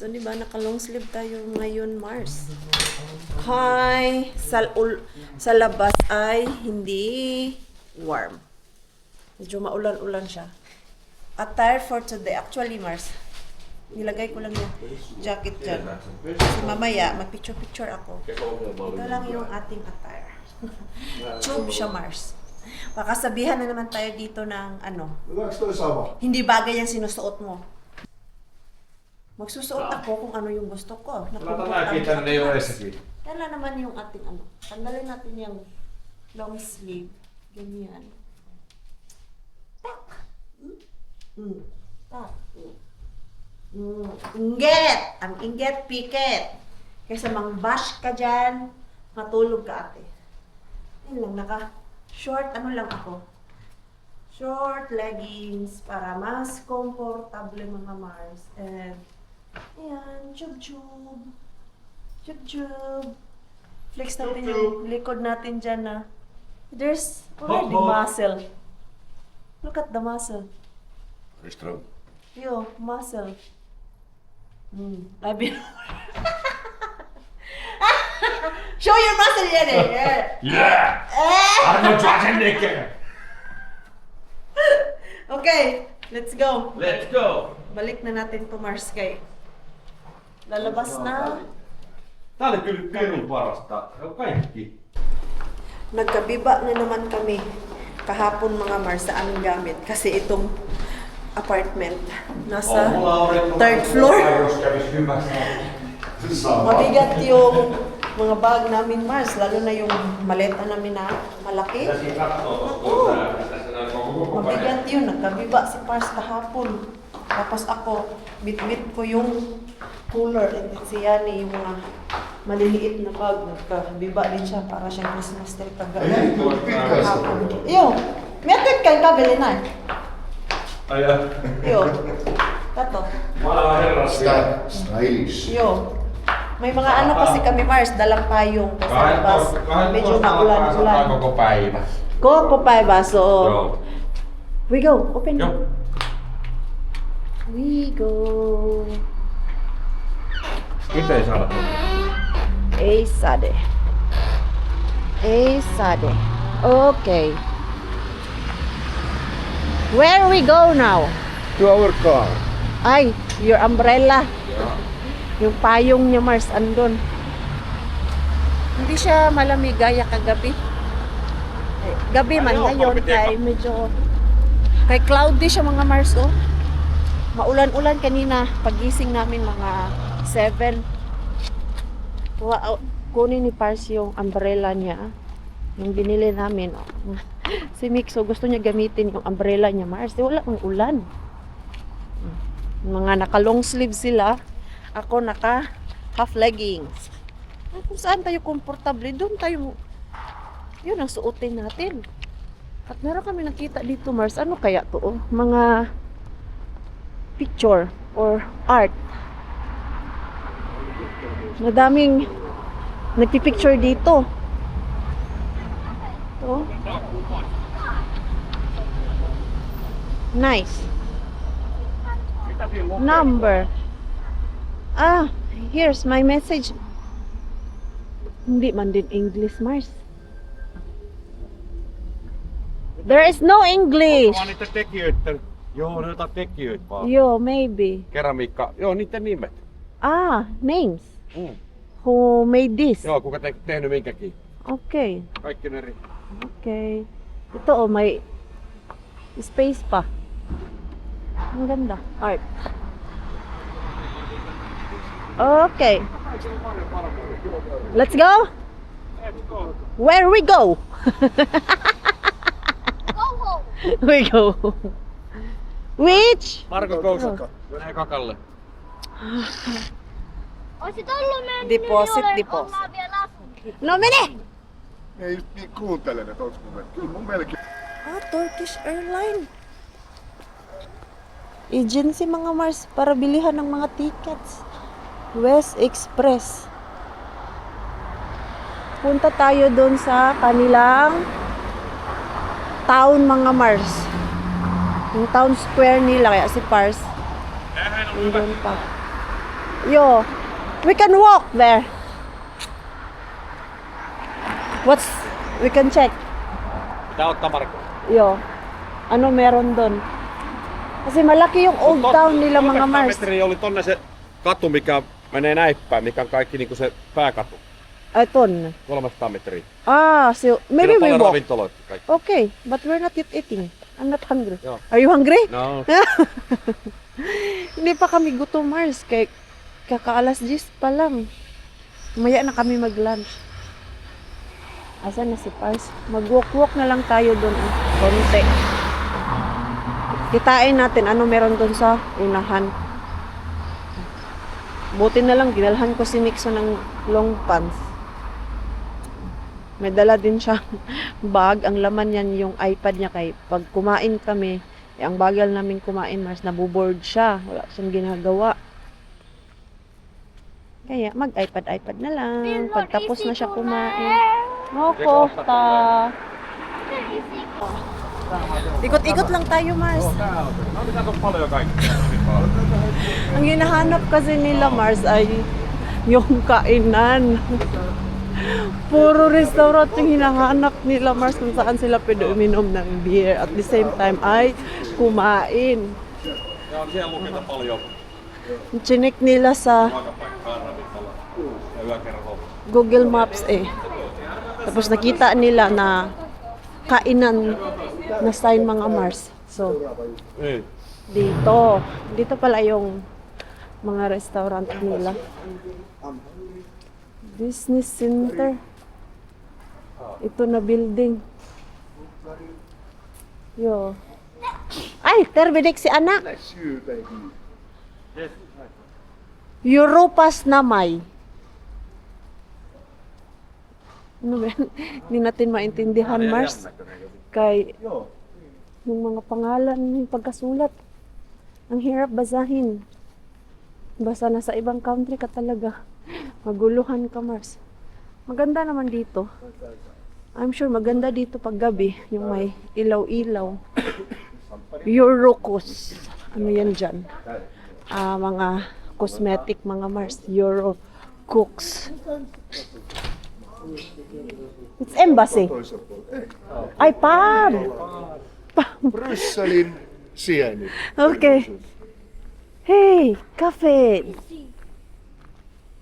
So, di ba, naka-long sleeve tayo ngayon, Mars. Hi! Sa labas ay hindi warm. Medyo maulan-ulan siya. Attire for today. Actually, Mars, nilagay ko lang yung jacket dyan. Kasi mamaya, mag-picture-picture ako. Ito lang yung ating attire. Tube siya, Mars. Baka sabihan na naman tayo dito ng ano, hindi bagay yung sinusuot mo. Magsusuot ako kung ano yung gusto ko. Yan lang naman yung ating ano. Tanggalin natin yung long sleeve. Ganyan. Tak! Tak. Inget! Ang inget, piket. Kaysa mang-bash ka dyan, matulog ka ate. Yun lang, naka-short, ano lang ako. Short leggings para mas comfortable mga Mars. And, ayan, chub-chub. Chub-chub. Flex natin yung likod natin dyan na there's already muscle. Look at the muscle. Very strong. Yo, muscle. Labi. Show your muscle yan eh. Yeah! Arnold Schwarzenegger! Okay, let's go. Let's go! Balik na natin to Mars kay. Lalabas na. Tää oli kyllä pirun parasta. Kaikki. Nagkabiba na naman kami kahapon mga Mars sa aming gamit kasi itong apartment nasa third floor. Mabigat yung mga bag namin Mars, lalo na yung maleta namin na malaki. Mabigat yun, nagkabiba si Pars kahapon. Tapos ako, bit-bit ko yung cooler and then si Yani yung mga maliliit na bag. Nagkabiba din siya para siyang Christmas tree kagaya. Iyo, metek kay kabili na. Iyo, tato. Stylish. Yo, may mga ano kasi kami Mars, dalang payong kasi labas. Medyo maulan-ulan. Koko päivä. Koko päivä, so Joo. we go, open. Joo. We go. Miten saada? Ei sade. Ei sade. Okay. Where we go now? To our car. Ay, your umbrella. Yung payong niya Mars andun. Hindi siya malamig gaya kagabi. Eh, gabi man ngayon kay medyo kay cloudy siya mga Mars oh. Maulan-ulan kanina pagising namin mga 7. Kunin ni Pars yung umbrella niya. Yung binili namin. Oh. Si Mixo gusto niya gamitin yung umbrella niya Mars. Wala mang ulan. Mga naka long sleeve sila. Ako naka half leggings. Kung saan tayo komportable, doon tayo, yun ang suotin natin. At meron kami nakita dito Mars, ano kaya to? Oh? Mga picture or art. Madaming nagpipicture dito. Oh. Nice. Number. Ah, here's my message. Hindi man din English, Mars. There is no English. Onko niitä tekijöitä? Joo, noita tekijöitä vaan. Yo, maybe. Keramiikka. Joo, niiden nimet. Ah, names. Who made this? Joo, kuka tehnyt minkäkin. Okay. Kaikki ne eri. Okay. Ito oh, may space pa. Ang ganda. Art. Okay. Let's go. Where we go? We go. Which? Marko Kousakka. Menee kakalle. Oisit ollut mennyt, Deposit, niin deposit. olen vielä asunut. No mene! Ei just niin kuuntele, että olisiko me. Kyllä mun melkein. Ah, Turkish Airlines. Agency mga Mars para bilihan ng mga tickets. West Express. Punta tayo doon sa kanilang town mga Mars. Yung town square nila kaya si Pars. Doon pa. Yo, we can walk there. We can check. Pitää ottaa Marko. Yo, ano meron doon? Kasi malaki yung old town nila mga 300 Mars. metriä oli tonne se katu, mikä menee näin päin, mikä on kaikki niinku se pääkatu. Ay, tonne. 300 metriä. So maybe Siinä on we paljon walk. ravintoloita kaikki. Okay, but we're not yet eating. I'm not hungry. Joo. Are you hungry? No. Hindi pa kami gutom, Mars. Kaya kakaalas 10 pa lang. Maya na kami mag-lunch. Asan na si Pars? Mag-walk-walk na lang tayo doon. Konti. Kitain natin ano meron doon sa unahan. Buti na lang, ginalhan ko si Nixon ng long pants. May dala din siya bag. Ang laman yan yung iPad niya kay pag kumain kami, ang bagal namin kumain, Mars, nabuboard siya. Wala siyang ginagawa. Kaya mag-iPad na lang. Pagtapos na siya kumain. No, Costa. Ikot-ikot lang tayo, Mars. No mitä on paljon kaikki. Ang hinahanap kasi nila, Mars, ay yung kainan. Puro restaurant yung hinahanap nila, Mars, kung saan sila pwede uminom ng beer. At the same time ay kumain. Ja on siellä lukita paljon Chinik nila sa ruokapaikkaa, ravintola ja yökerho. Google Maps eh. Tapos nakita nila na kainan na sign mga Mars. So, Niin. dito pala yung mga restaurant nila. Business Center. Ito na building. Yo. Ay, terbidik si anak. Bless you, baby. Europas Namay. Ano ba yan? Hindi natin maintindihan, Mars. Kay yung mga pangalan, yung pagkasulat. Ang hirap basahin. Basta nasa ibang country ka talaga. Maguluhan ka, Mars. Maganda naman dito. I'm sure maganda dito pag gabi. Yung may ilaw-ilaw. Eurocos. Ano yan dyan? Mga cosmetic, mga Mars. Eurocooks. It's embassy. Toisella puolella. Ei. Ay, pub! Brysselin sieni. Okay. Hey, cafe.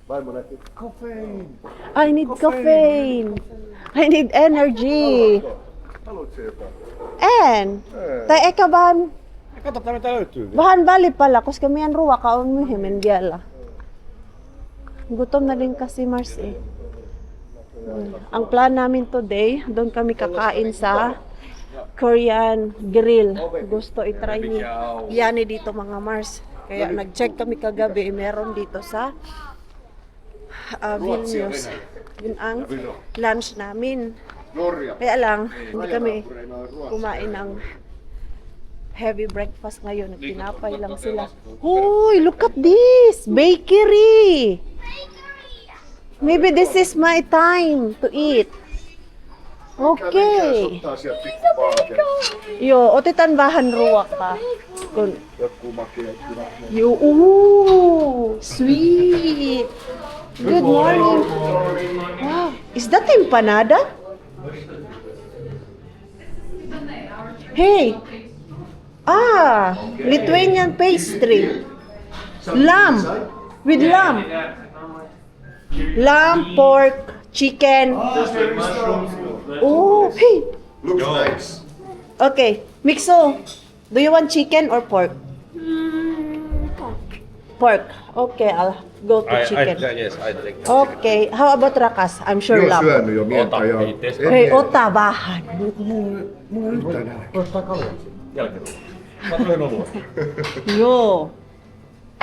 Vaimo näki kofeiin. I need caffeine. I need energy. Haluatko jotain? En. Tai eka bahan, Katsotaan mitä löytyy. bahan bali pala, koska meidän ruoka on myöhemmin vielä. Gutom na din kasi Mars eh. Ang plan namin today, doon kami kakain sa Korean grill. Gusto itry ni Yani dito mga Mars. Kaya nag-check kami kagabi, meron dito sa Vilnius. Yun ang lunch namin. Norja. Kaya lang, hindi kami kumain ng heavy breakfast ngayon. Tinapay lang sila. Hoy, look at this! Bakery! Maybe this is my time to eat. Okay. Ottaa sieltä pikkupaake. Yo, otetaan vähän ruokaa. Kun, Jotkut makeet hyvät. yo, ooh, sweet. Good morning. Wow, is that empanada? Hey. Lithuanian pastry. Lamb. With lamb. Lamb, pork, chicken. Oh, hey. Looks nice. Okay, Mixo, do you want chicken or pork? Pork. Okay, I'll go to chicken. Yes, I think. Okay, how about rakas? I'm sure Joo, lamb. syönyt jo mieltä Ota, ja... ei testa. Hei, ota vähän. Mulla on yhtään nälkä. Ottaa kalja. Jälkeen. Mä tulen olua. Joo.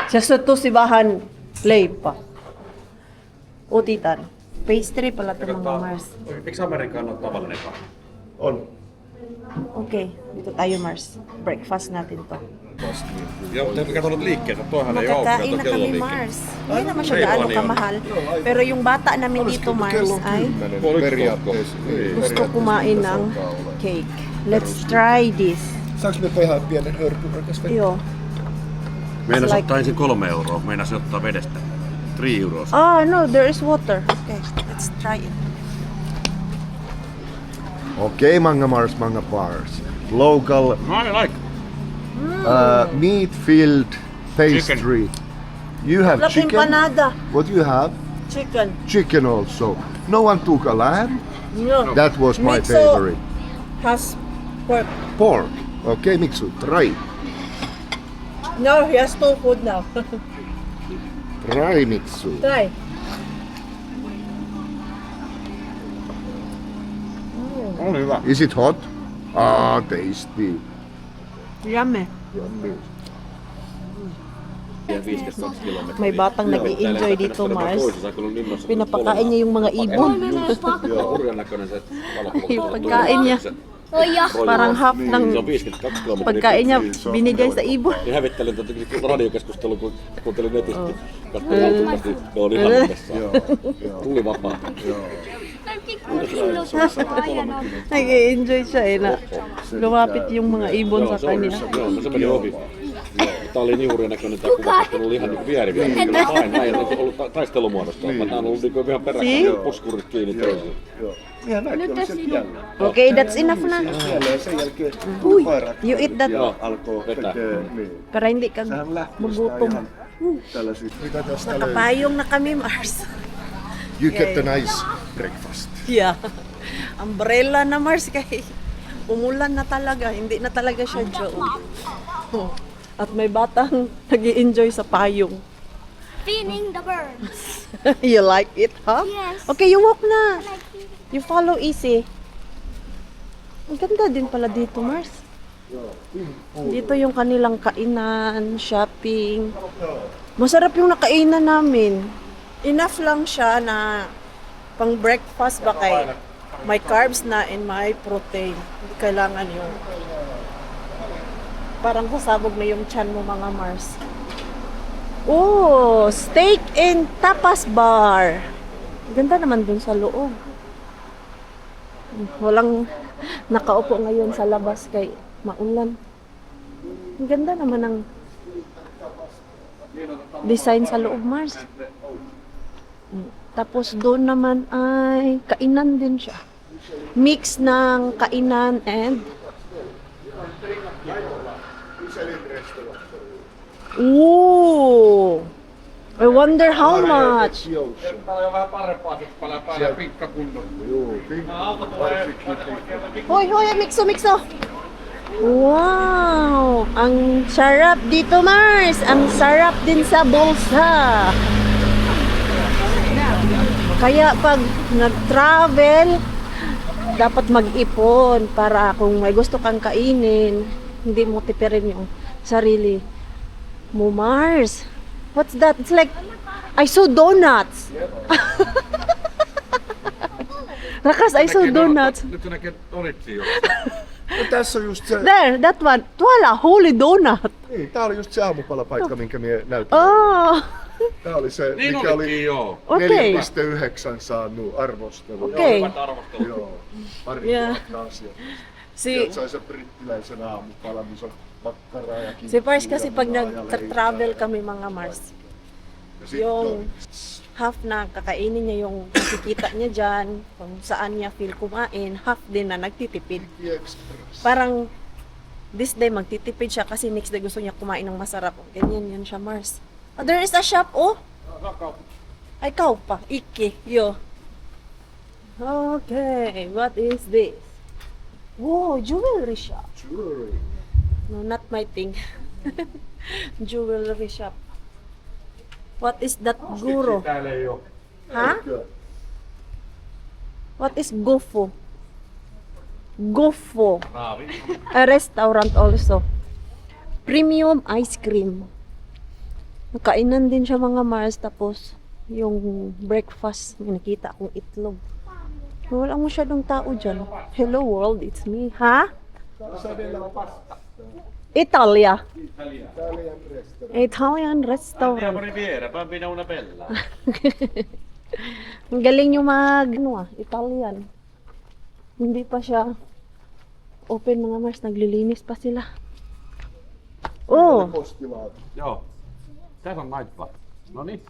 Siya tosi vähän leipä. Otitan. Pastry pala ito mga Mars. Miksi Amerikaan on tavallinen kahvi? On. Okay, dito tayo Mars. Breakfast natin to. Ja mutta mikä tuolla liikkeessä, toihan ei ole Makakain na kello kami liikkeessä. Mars. Hindi naman siya Ei gaano vaan niin on. kamahal. Pero yung bata namin dito Mars ay periaatteessa. gusto kumain ng cake. Let's try this. Saanko me tehdä pienen hörpyn rakas vettä? Joo. Meinas like... ottaa ensin 3 euroa, meinas ottaa vedestä. 3 euroa. Ah, no, there is water. Okay, let's try it. Okay, Manga Mars, Manga Bars. Local No, I like. meat-filled pastry. You have Like chicken. empanada. What you have? Chicken. Chicken also. No one took a lamb. No. That was my Mitsu favorite. has pork. Pork. Okay, Mitsu, try. No, he has no food now. Try, Mitsu. Try. On hyvä. Is it hot? Ah, tasty. Yummy. Yummy. 52 kilometriä. May batang nag-i-enjoy dito, Mars. Pinapakain niya yung mga ibon. Hurjan näköinen se valokuva. Yung pagkain niya. Oh ja. Parang half Se ng on 52 kilometriä. pagkain niya binigay sa ibon. Niin hävittelin tätä radiokeskustelua, kun kuuntelin netistä. Katsoin jatkuvasti, ne oli ihan uudessaan. Tuli vapaa. Nag-i-enjoy siya eh na lumapit yung mga ibon sa kanya. Joo, no se meni ohi. Tää oli niin hurjan näköinen tää kuva, että oli ihan niinku vieri vielä. Kyllä pain, näin on ollut taistelumuodosta. Tää on ollut niinku ihan peräkkäin puskurit kiinni toisiin. Ihan näköinen se jälleen. Okay, that's enough na. Ja sen jälkeen Uy, koirat you eat that. alkoi tekee niin. Para hindi ka Sehän lähti magutom. ihan tällaisia. Mitä tästä löytyy? Nakapayong na kami, Mars. You get a nice breakfast. Yeah. Umbrella na, Mars, kay umulan na talaga. Hindi na talaga siya joke. Oh. At may batang nag-i-enjoy sa payong. Feeding the birds. You like it, huh? Yes. Okay, you walk na. You follow easy. Ang ganda din pala dito, Mars. Dito yung kanilang kainan, shopping. Masarap yung nakainan namin. Enough lang siya na pang breakfast ba kay may carbs na and may protein. Hindi kailangan yung parang sasabog na yung tiyan mo, mga Mars. Oh, steak and tapas bar. Ganda naman dun sa loob. Walang nakaupo ngayon sa labas kay maulan. Ang ganda naman ng design sa loob, Mars. Tapos doon naman ay kainan din siya. Mix ng kainan and ooh! I wonder how much. Tää on vähän parempaa, sit palaa päälle pinkkakunnon. Joo, Hoy, hoy, mixo, mixo! Wow! Ang sarap dito, Mars! Ang sarap din sa bulsa! Kaya pag nag-travel, dapat mag-ipon para kung may gusto kang kainin, hindi mo tipirin yung sarili mo, Mars. What's that? It's like, I saw donuts. Rakas, I saw donuts. Nyt sä näkee donitsia jo. No, tässä on just se, There, that one. Tuolla, holy donut. niin, tää oli just se aamupalapaikka, minkä mie näytin. Oh, Tää oli se, Niin mikä oli olikin joo. okei. 4,9 saanut arvostelun. Okei. Hyvät arvostelut. Joo, pari Yeah. tuhatta asiaa. Si, Sieltä sai se brittiläisen aamupala, missä on makkaraa ja si Pars kinkkuja kasi pag ja nag-travel kami, mga Mars, Ja sit yung on half na kakainin niya yung nakikita niya dyan, kung saan niya feel kumain, half din na nagtitipid. Express. Parang this day magtitipid siya kasi next day gusto niya kumain ng masarap. Ganyan yan siya, Mars. Oh, there is a shop, oh. Ay, pa. Iki. Yo. Okay, what is this? Whoa, jewelry shop. Jewelry. No, not my thing. Jewelry shop. What is that, guro? Täällä ei oo. Ha? Eikö? What is gofo? Gofo. Raavi. A restaurant also. Premium ice cream. Nakainan din siya, mga Mars. Tapos, yung breakfast, may nakita akong itlog. Wala masyadong tao dyan. Hello world, it's me. Ha? Italia. Italian restaurant. Italian restaurant. Andiamo riviera, bambina una bella. Ang galing yung Italian. Hindi pa siya open, mga Mars. Naglilinis pa sila. Oh, Postilaati. Joo. Tässä on night flat. No niin.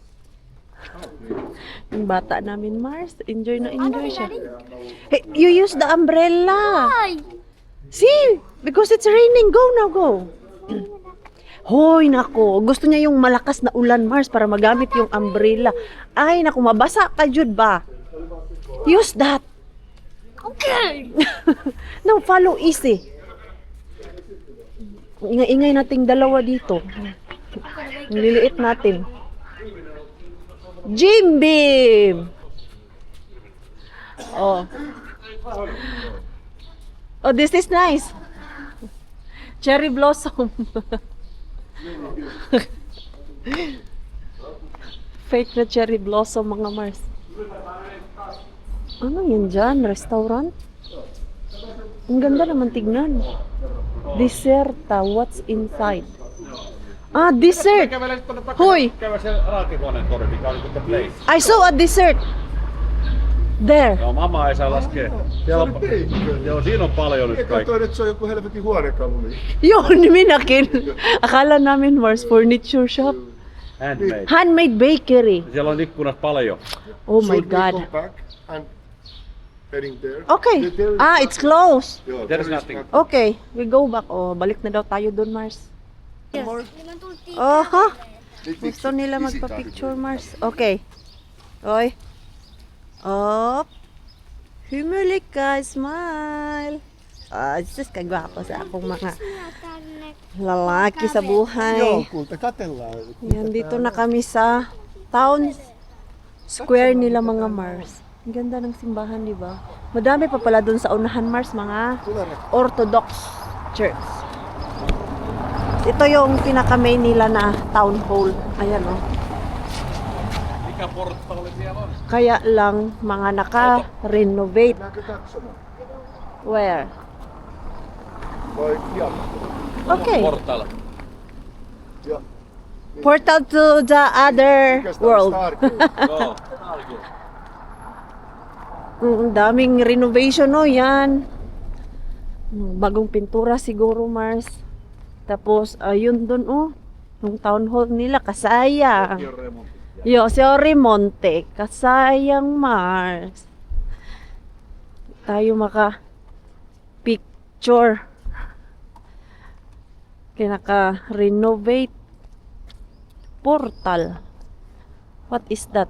Yung bata namin, Mars, enjoy na enjoy siya. Hey, you use the umbrella. Ay! See, because it's raining. Go now, go. Hoy, nako. Gusto niya yung malakas na ulan, Mars, para magamit yung umbrella. Ay, nako, mabasa ka, Jude ba? Use that. Okay! No, follow easy. Ingay-ingay nating dalawa dito. Ang liliit natin. Jim Beam! Oh. Oh, this is nice. Cherry blossom. Fake na cherry blossom, mga Mars. Ano yan dyan? Restaurant? Ang ganda naman tignan. Desserta. What's inside? Ah, dessert! Hoy! Käydä se raatihuoneen tori, mikä oli the place. I saw a dessert. There. No, mama ei saa laskea. Siellä on, joo, siinä on paljon nyt Eikä kaikki. toi nyt se on joku helvetin huonekaluni. Yun, minäkin. Akala namin Mars Furniture Shop. Handmade. Handmade bakery. Siellä on ikkunat paljon. Oh my Should we God. go back and heading there? Okay. There is- Ah, it's closed. Joo, There is there is nothing. Okay, we go back. Oh, balik na daw tayo doon, Mars. more. Oh, ha? Big Gusto picture. nila Easy magpa-picture, target. Mars. Okay. Oy. Up. Humili ka, smile. Ah, just kagwapo sa akong mga lalaki sa Joo, buhay. kulta, katellaan. Yan, dito na kami sa town square nila, mga Mars. Ang ganda ng simbahan, di ba? Madami pa pala doon sa unahan, Mars, mga Orthodox Church. Ito yung pinaka-main nila na town hall. Ayan, oh. Mikä portaali siellä on? Kaya lang mga naka-renovate. Mennäänkö katsomaan? Where? Vai pian? Okay. Portaali. Joo. Portal to the other Mikäs tää on world. Stargate? Joo. Ang daming renovation, no, yan. Bagong pintura siguro, Mars. Tapos, ayun dun, oh. Yung town hall nila, kasayang. Joo, remontti. Yo, se o remonte. Kasayang, Mars. Tayo maka-picture. Kinaka-renovate. Portal. What is that?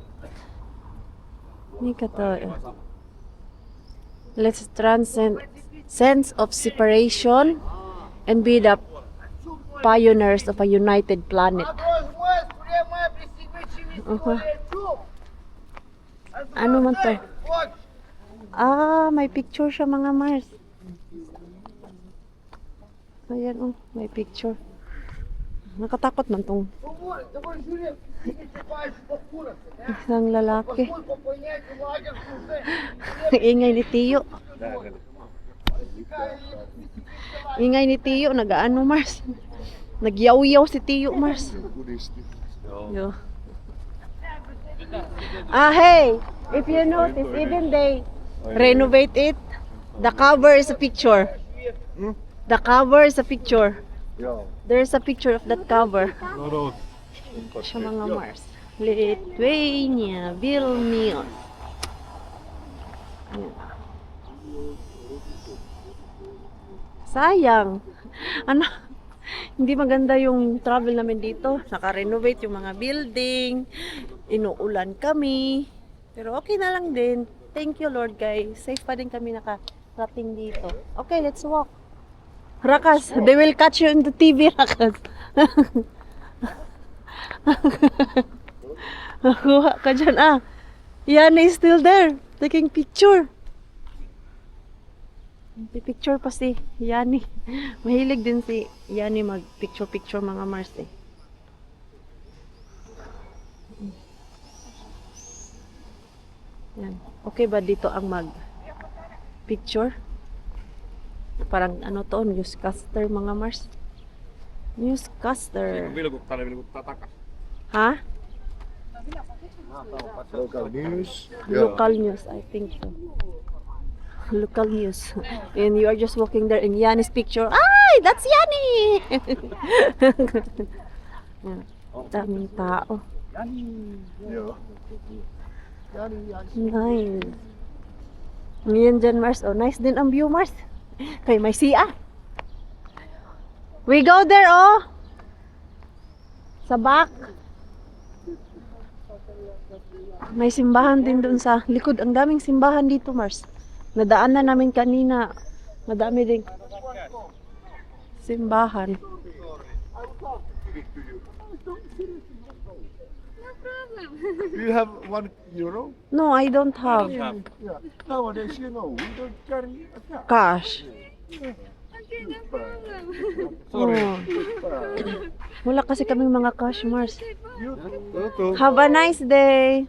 Hindi ka to. Let's transcend sense of separation and be the pioneers of a united planet. Ano man to? Ah, may picture siya, mga Mars. Ayan, oh, may picture. Nakatakot man tong isang lalaki. Ingay ni Tiyo. Ingay ni Tiyo, nag-ano, Mars? Nagyaw-yaw si Tiyo, Mars. Buddhisti. Yo. Ah, hey, if you notice, even they renovate it, the cover is a picture. The cover is a picture. Joo. There's a picture of that cover. No, no. Siya, mga Mars. Lithuania, Vilnius. Ayan. Sayang. Ano? Hindi maganda yung travel namin dito. Naka-renovate yung mga building. Inuulan kami. Pero okay na lang din. Thank you, Lord, guys. Safe pa din kami nakarating dito. Okay, let's walk. Rakas, they will catch you in the TV, Rakas. Kuha ka dyan, ah. Yani is still there. Taking picture. Picture pa si Yani. Mahilig din si Yani mag-picture-picture, mga Mars, eh. Yan. Okay ba dito ang mag-picture? Parang ano to, newscaster, mga Mars. Newscaster. Vilkuttaa, ne vilkuttaa takas. Ha? Local news. Joo. Local news, I think so. Local news. And you are just walking there in Yanni's picture. Ay, that's Yanni! Daming tao. Joo. Nice. Ngayon dyan, Mars. Oh, nice din ang view, Mars. Kay may siya. We go there, oh. Sa back. May simbahan din doon sa likod. Ang daming simbahan dito, Mars. Nadaan na namin kanina. Madami din simbahan. Do you have €1? No, I don't have Yeah. Nowadays, we don't carry a cash. cash. Okay, no problem. Oh. Wala kasi kaming mga cash, Mars. You too. Have a nice day.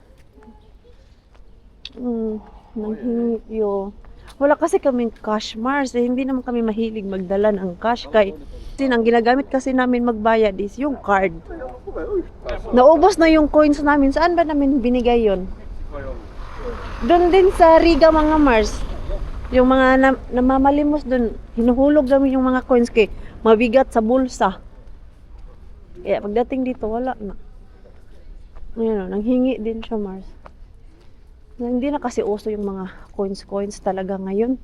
Nanghingi yo. Wala kasi kaming cash, Mars. Eh, hindi naman kami mahilig magdala ng cash. Kasi ang ginagamit kasi namin magbayad is yung card. Naubos na yung coins namin. Saan ba namin binigay yon? Doon din sa Riga, mga Mars. Yung mga namamalimos doon, hinuhulog namin yung mga coins kay mabigat sa bulsa. Kaya pagdating dito, wala na. Ayan o, nanghingi din siya, Mars. Hindi na kasi uso yung mga coins talaga ngayon.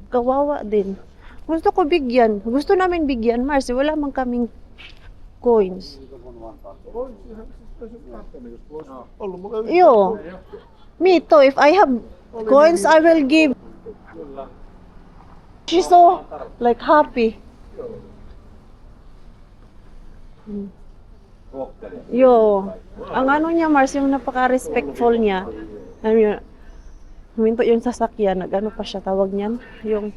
Kawawa din. Gusto ko bigyan. Gusto namin bigyan, Mars. Wala man kaming coins. Yo. Me too. If I have coins, I will give. She's so like happy. Yo. Ang ano niya, Mars, yung napaka-respectful niya. Huminto yung sasakyan. Nag-ano pa siya, tawag niyan. Yung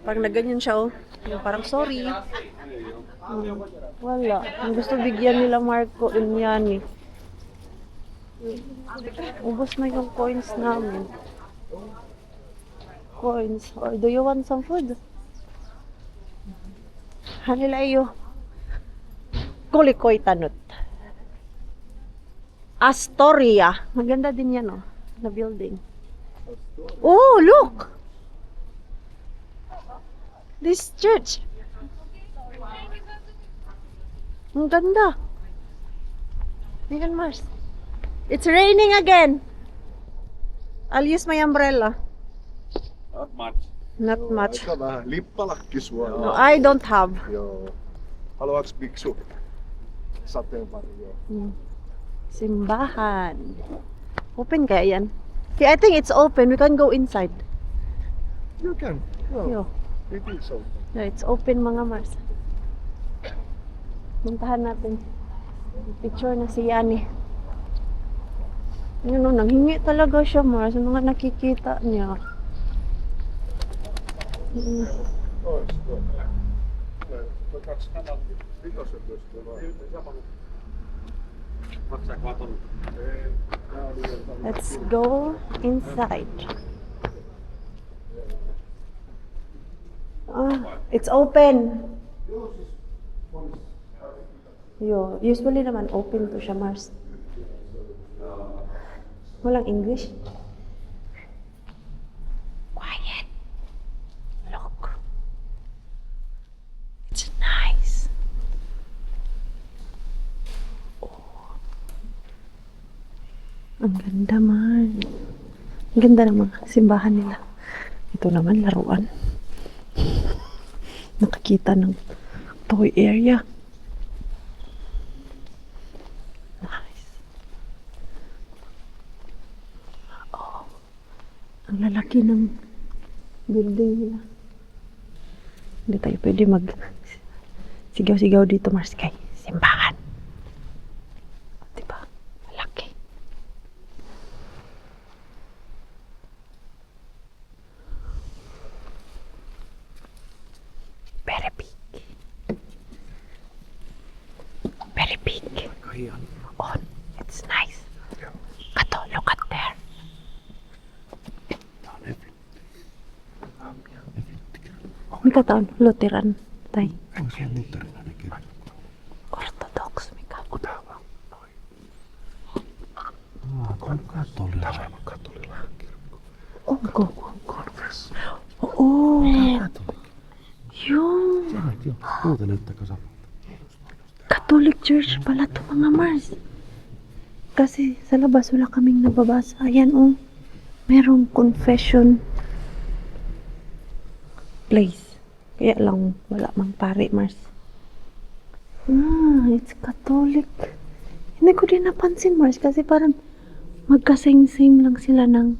parang nagganyan siya, oh. Yung parang sorry. Wala. Ang gusto bigyan nila Marco and Yani. Ubos na yung coins namin. Coins. Or do you want some food? Hanilayo. Kulikoy tanot. Astoria. Maganda din yan, oh. Na building. Oh, look! This church. Ang ganda. Ayan, Mars. It's raining again. I'll use my umbrella. Not much. Not much. Aika vähän. Lippalakki suoraan. No, I don't have. Joo. Haluaaks biksu? Sateenvarjo, joo. Simbahan. Open kaya yan? Okay, I think it's open. We can go inside. You can. Yo. It is open. Yeah, it's open, mga Mars. Puntahan natin. Picture na si Yani. Yun o, nanghingi talaga siya, Mars. Yung mga nakikita niya. Ois tuo. Tuo 2 Let's go inside. It's open. Yo, usually naman open to siya, Mars. Walang English. Quiet. Look. It's nice. Oh. Ang ganda man. Ang ganda ng mga simbahan nila. Ito naman, laruan. Nakakita ng toy area. Ang lalaki ng building nila. Hindi tayo pwede mag sigaw-sigaw dito, Mars, kay simbahan. Diba? Malaki. Very big. Very big. Oh, it's nice. Kato, look at there. Mikä tää on? Lutheran tai Orthodox, mikä? Katolilainen kirkko. Onko? Conference. Oo. Joo. Joo, muuten näyttääkö samalta? Catholic Church pala to mga Mars. Kasi sa labas wala kaming nababasa. Ayan oh. Merong confession place. Kaya lang wala mang pare Mars. It's Catholic. Hindi ko din napansin Mars kasi parang magka-same-same lang sila ng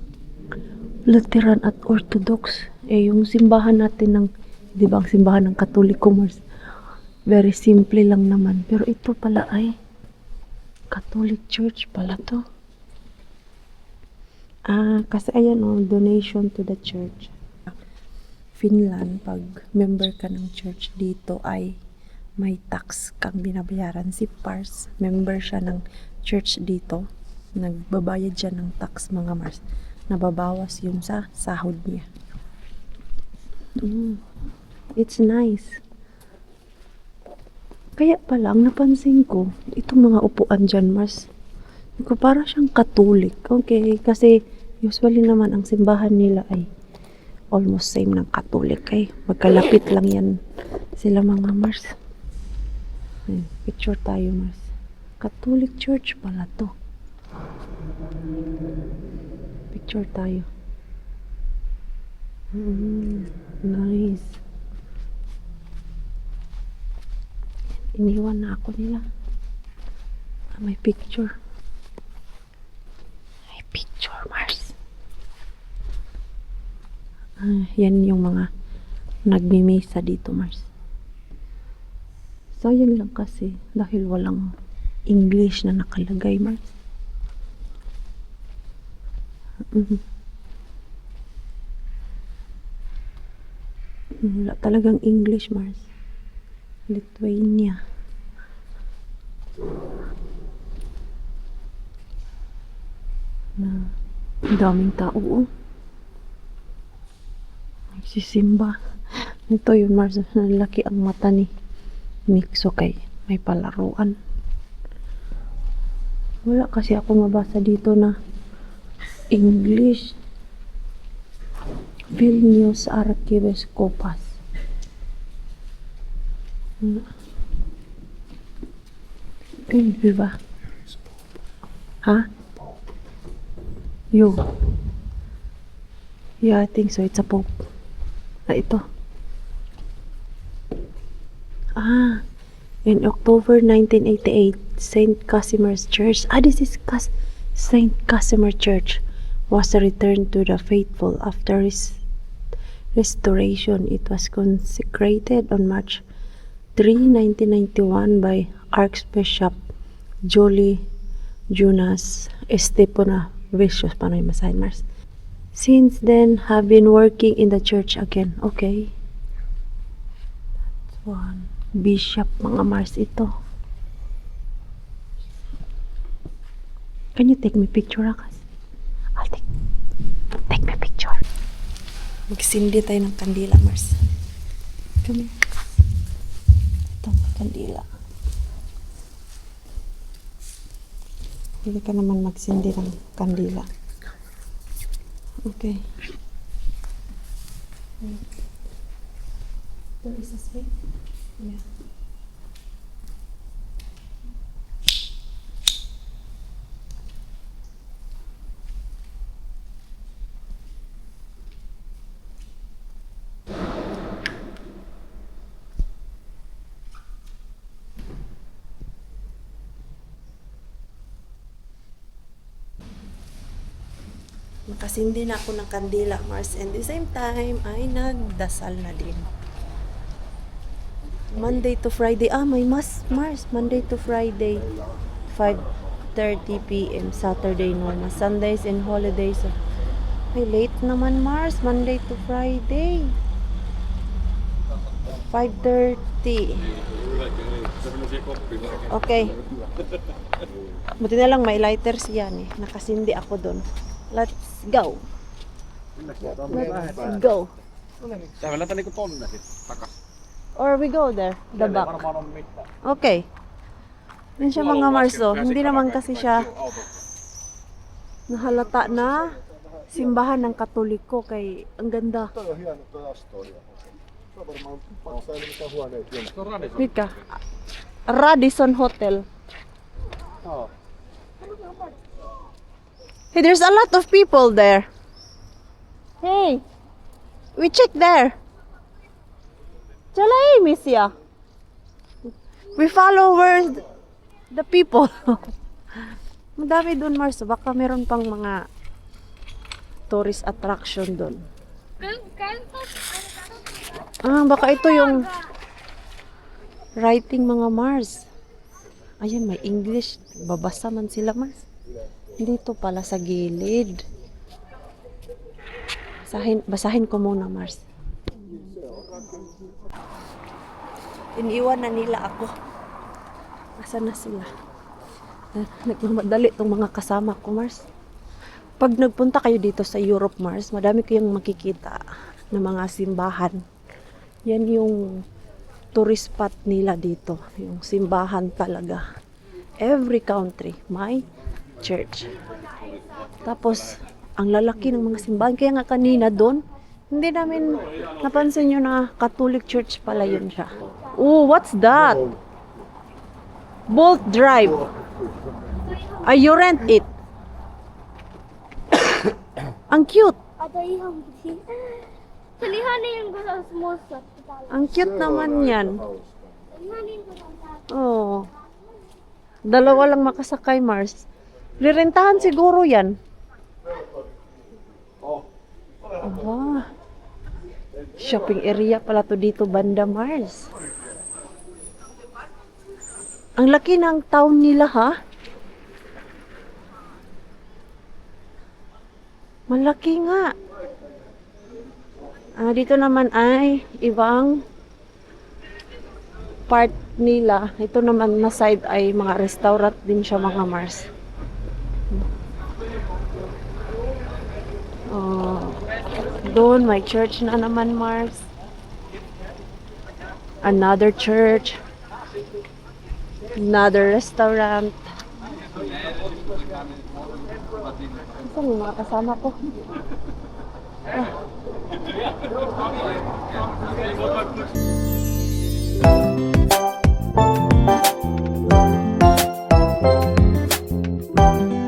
Lutheran at Orthodox. Yung simbahan natin ng, di ba ang simbahan ng Katoliko Mars? Very simple lang naman. Pero ito pala ay Catholic Church pala to. Kasi ayan donation to the church. Finland, pag member ka ng church dito ay may tax kang binabayaran. Si Pars, member siya ng church dito. Nagbabayad siya ng tax mga Mars. Nababawas yun sa sahod niya. It's nice. Kaya pala, ang napansin ko, itong mga upuan dyan, Mars, ko para siyang Catholic. Okay, kasi usually naman ang simbahan nila ay almost same ng Catholic. Magkalapit lang yan sila mga Mars. Picture tayo, Mars. Catholic Church pala to. Picture tayo. Nice. Iniwan na ako nila. May picture. May picture, Mars. Yan yung mga nagmimisa dito, Mars. Sayang lang kasi dahil walang English na nakalagay, Mars. Wala talagang English, Mars. Lithuania. Ang daming tao. Nagsisimba. Ito yun, Mars. Laki ang mata ni Mikso kay may palaruan. Wala kasi ako mabasa dito na English. Vilnius Archiepiscopas. Di ba? Ha? Yo. Yeah, I think so. It's a pope. Ito. In October 1988, St. Casimir's Church. This is St. Casimir Church was returned to the faithful after restoration. It was consecrated on March 3, 1991 by Archbishop Jolie Jonas Estepona Vicious. Paano yung masahin, Mars? Since then, have been working in the church again. Okay. That's one. Bishop, mga Mars ito. Can you take me picture, Akas? I'll take me picture. Magsindi tayo ng kandila, Mars. Come here. Ito, kandila. Hindi ka naman magsindi ng kandila. Okay. There is a swing. Yeah. Nakasindi na ako ng kandila, Mars, and the same time ay nagdasal na din. Monday to Friday. May Mars. Monday to Friday, 5:30 p.m. Saturday normal. Sundays and holidays. Ay, late naman, Mars. Monday to Friday. 5:30. Okay. Buti na lang may lighters yan eh. Nakasindi ako doon. Let's go. Let's go. Täällä lähtee niinku tonne sit takas. Or we go there, the back. Okay. Yan siya mga Marso. Hindi naman kasi siya nahalata na simbahan ng Katoliko kay ang ganda. Toi on hieno toi Astoria. Se on varmaan säilynyt huoneet jonnekin. Mitkä? Radisson Hotel. Oh. Hey, there's a lot of people there. Hey, we check there. Chalay, Misia. We follow where the people. Madami doon, Mars. Baka meron pang mga tourist attraction doon. Baka ito yung writing mga Mars. Ayan, may English. Babasa man sila, Mars. Dito pala sa gilid. Basahin ko muna, Mars. Iniwan na nila ako. Asan na sila? Nagmamadali itong mga kasama ko, Mars. Pag nagpunta kayo dito sa Europe, Mars, madami kayong makikita ng mga simbahan. Yan yung tourist spot nila dito. Yung simbahan talaga. Every country may church. Tapos, ang lalaki ng mga simbahan. Kaya nga kanina doon, hindi namin napansin yun na Catholic Church pala yun siya. Oh, what's that? Bolt Drive. You rent it. Ang cute. Ang cute naman yan. Oh. Dalawa lang makasakay, Mars. Lirentahan siguro yan. Aba. Shopping area pala to dito, banda, Mars. Ang laki ng town nila, ha? Malaki nga. Dito naman ay ibang part nila. Ito naman na side ay mga restaurant din siya, mga Mars. Doon may church na naman, Mars. Another church. Another restaurant. Saan yung mga kasama ko? Ah.